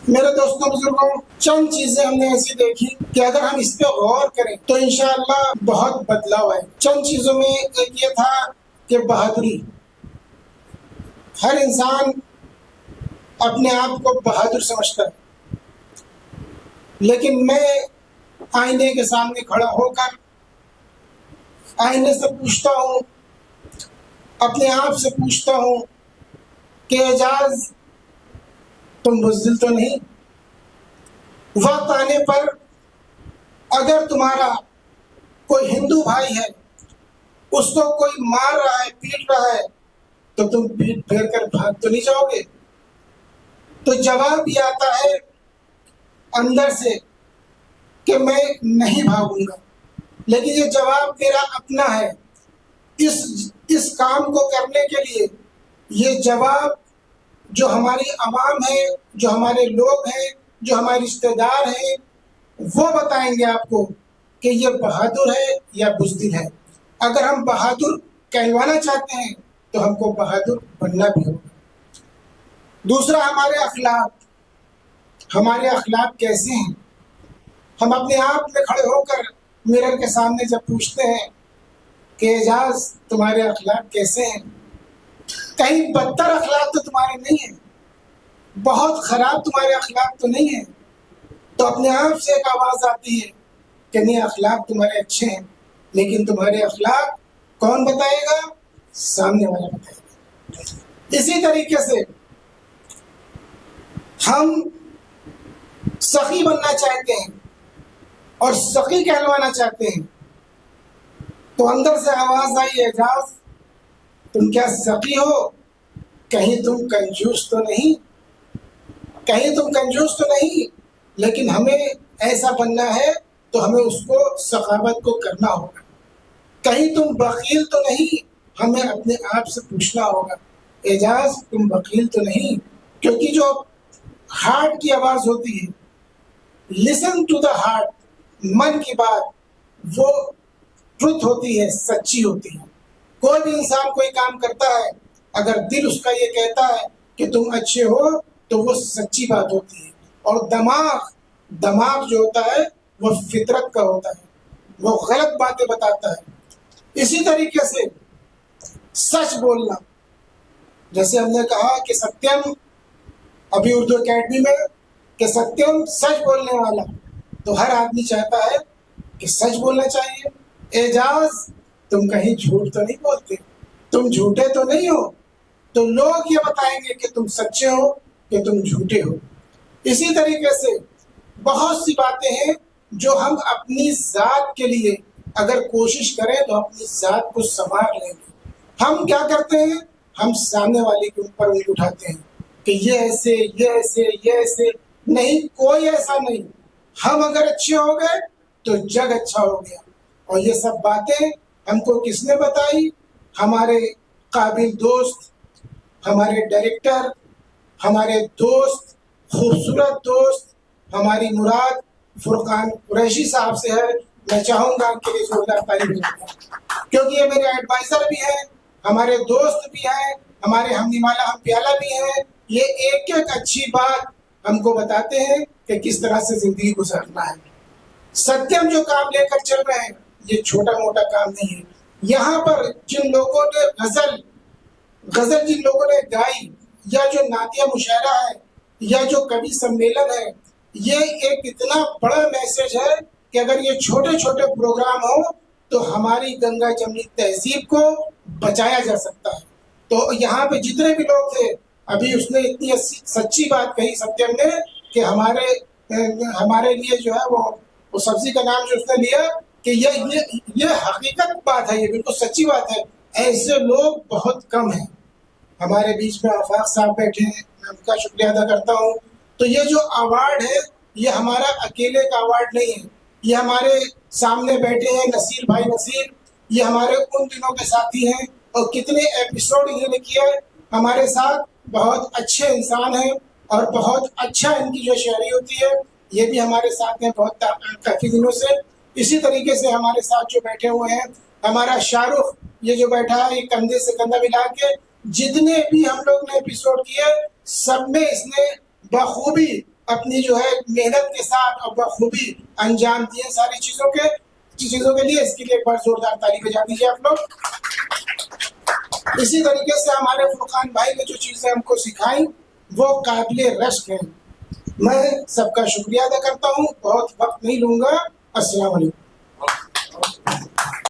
میرے دوستوں بزرگوں، چند چیزیں ہم نے ایسی دیکھی کہ اگر ہم اس پہ غور کریں تو انشاءاللہ بہت بدلاؤ آئے۔ چند چیزوں میں ایک یہ تھا کہ بہادری، ہر انسان اپنے آپ کو بہادر سمجھتا ہے، لیکن میں آئینے کے سامنے کھڑا ہو کر آئینے سے پوچھتا ہوں، اپنے آپ سے پوچھتا ہوں کہ اعجاز تم بزدل تو نہیں؟ وقت آنے پر اگر تمہارا کوئی ہندو بھائی ہے، اس کو کوئی مار رہا ہے، پیٹ رہا ہے، تو تم پیٹ پھیر کر بھاگ تو نہیں جاؤ گے؟ تو جواب یہ آتا ہے اندر سے کہ میں نہیں بھاگوں گا، لیکن یہ جواب میرا اپنا ہے۔ اس کام کو کرنے کے لیے یہ جواب جو ہماری عوام ہے، جو ہمارے لوگ ہیں، جو ہمارے رشتہ دار ہیں، وہ بتائیں گے آپ کو کہ یہ بہادر ہے یا بزدل ہے۔ اگر ہم بہادر کہلوانا چاہتے ہیں تو ہم کو بہادر بننا بھی ہوگا۔ دوسرا، ہمارے اخلاق کیسے ہیں؟ ہم اپنے آپ میں کھڑے ہو کر میرر کے سامنے جب پوچھتے ہیں کہ اعجاز تمہارے اخلاق کیسے ہیں، کہیں بدتر اخلاق تو تمہارے نہیں ہیں، بہت خراب تمہارے اخلاق تو نہیں ہیں؟ تو اپنے آپ سے ایک آواز آتی ہے کہ نہیں، اخلاق تمہارے اچھے ہیں، لیکن تمہارے اخلاق کون بتائے گا؟ سامنے والا بتائے گا۔ اسی طریقے سے ہم سخی بننا چاہتے ہیں اور سخی کہلوانا چاہتے ہیں، تو اندر سے آواز آئی، اعجاز تم کیا سخی ہو؟ کہیں تم کنجوس تو نہیں؟ لیکن ہمیں ایسا بننا ہے تو ہمیں اس کو سخاوت کو کرنا ہوگا۔ کہیں تم بخیل تو نہیں؟ ہمیں اپنے آپ سے پوچھنا ہوگا، اعجاز تم بخیل تو نہیں؟ کیونکہ جو ہارٹ کی آواز ہوتی ہے، لسن ٹو دا ہارٹ، من کی بات وہ ٹروتھ ہوتی ہے، سچی ہوتی ہے۔ کوئی بھی انسان کوئی کام کرتا ہے، اگر دل اس کا یہ کہتا ہے کہ تم اچھے ہو تو وہ سچی بات ہوتی ہے۔ اور دماغ جو ہوتا ہے وہ فطرت کا ہوتا ہے، وہ غلط باتیں بتاتا ہے۔ اسی طریقے سے سچ بولنا، جیسے ہم نے کہا کہ ستیم، ابھی اردو اکیڈمی میں کہ ستیم سچ بولنے والا، تو ہر آدمی چاہتا ہے کہ سچ بولنا چاہیے۔ اعجاز تم کہیں جھوٹ تو نہیں بولتے؟ تم جھوٹے تو نہیں ہو؟ تو لوگ یہ بتائیں گے کہ تم سچے ہو کہ تم جھوٹے ہو۔ اسی طریقے سے بہت سی باتیں ہیں جو ہم اپنی ذات کے لیے اگر کوشش کریں تو اپنی ذات کو سنوار لیں گے۔ ہم کیا کرتے ہیں؟ ہم سامنے والے کے اوپر انگلی اٹھاتے ہیں کہ یہ ایسے، یہ ایسے، یہ ایسے۔ نہیں، کوئی ایسا نہیں۔ ہم اگر اچھے ہو گئے تو جگ اچھا ہو گیا۔ اور یہ سب باتیں ہم کو کس نے بتائی؟ ہمارے قابل دوست، ہمارے ڈائریکٹر، ہمارے دوست، خوبصورت دوست، ہماری مراد فرقان قریشی صاحب سے ہے۔ میں چاہوں گا کہ یہ زوردار تعریف کریں، کیونکہ یہ میرے ایڈوائزر بھی ہیں، ہمارے دوست بھی ہیں، ہمارے ہم نمالا ہم پیالہ بھی ہیں۔ یہ ایک ایک اچھی بات ہم کو بتاتے ہیں کہ کس طرح سے زندگی گزارنا ہے۔ ستیم جو کام لے کر چل رہے ہیں، یہ چھوٹا موٹا کام نہیں ہے۔ یہاں پر جن لوگوں نے غزل جن لوگوں نے گائی، یا جو نعتیہ مشاعرہ ہے، یا جو کوی سمیلن ہے، یہ ایک اتنا بڑا میسج ہے کہ اگر یہ چھوٹے چھوٹے پروگرام ہوں تو ہماری گنگا جمنی تہذیب کو بچایا جا سکتا ہے۔ تو یہاں پہ جتنے بھی لوگ تھے، ابھی اس نے اتنی سچی بات کہی ستیم نے کہ ہمارے لیے جو ہے وہ سبزی کا نام جو اس نے لیا کہ یہ حقیقت بات ہے، یہ بالکل سچی بات ہے۔ ایسے لوگ بہت کم ہیں ہمارے بیچ میں۔ آفاق صاحب بیٹھے ہیں، میں ان کا شکریہ ادا کرتا ہوں۔ تو یہ جو ایوارڈ ہے، یہ ہمارا اکیلے کا ایوارڈ نہیں ہے، یہ ہمارے سامنے بیٹھے ہیں نصیر بھائی نصیر، یہ ہمارے ان دنوں کے ساتھی ہیں، اور کتنے ایپیسوڈ انہوں نے کیا ہے ہمارے ساتھ۔ بہت اچھے انسان ہیں اور بہت اچھا ان کی جو شاعری ہوتی ہے، یہ بھی ہمارے ساتھ ہیں بہت کافی دنوں سے۔ اسی طریقے سے ہمارے ساتھ جو بیٹھے ہوئے ہیں، ہمارا شاہ رخ یہ جو بیٹھا ہے، یہ کندھے سے کندھا ملا کے جتنے بھی ہم لوگ نے ایپیسوڈ کیے، سب میں اس نے بخوبی اپنی جو ہے محنت کے ساتھ اور بخوبی انجام دیے ساری چیزوں کے لیے. اس کے لیے ایک بار زوردار تالی بجا دیجیے آپ لوگ. اسی طریقے سے ہمارے فرقان بھائی نے جو چیزیں ہم کو سکھائیں وہ قابل رشک ہیں. میں سب کا شکریہ ادا کرتا ہوں. بہت وقت نہیں لوں گا. السلام علیکم.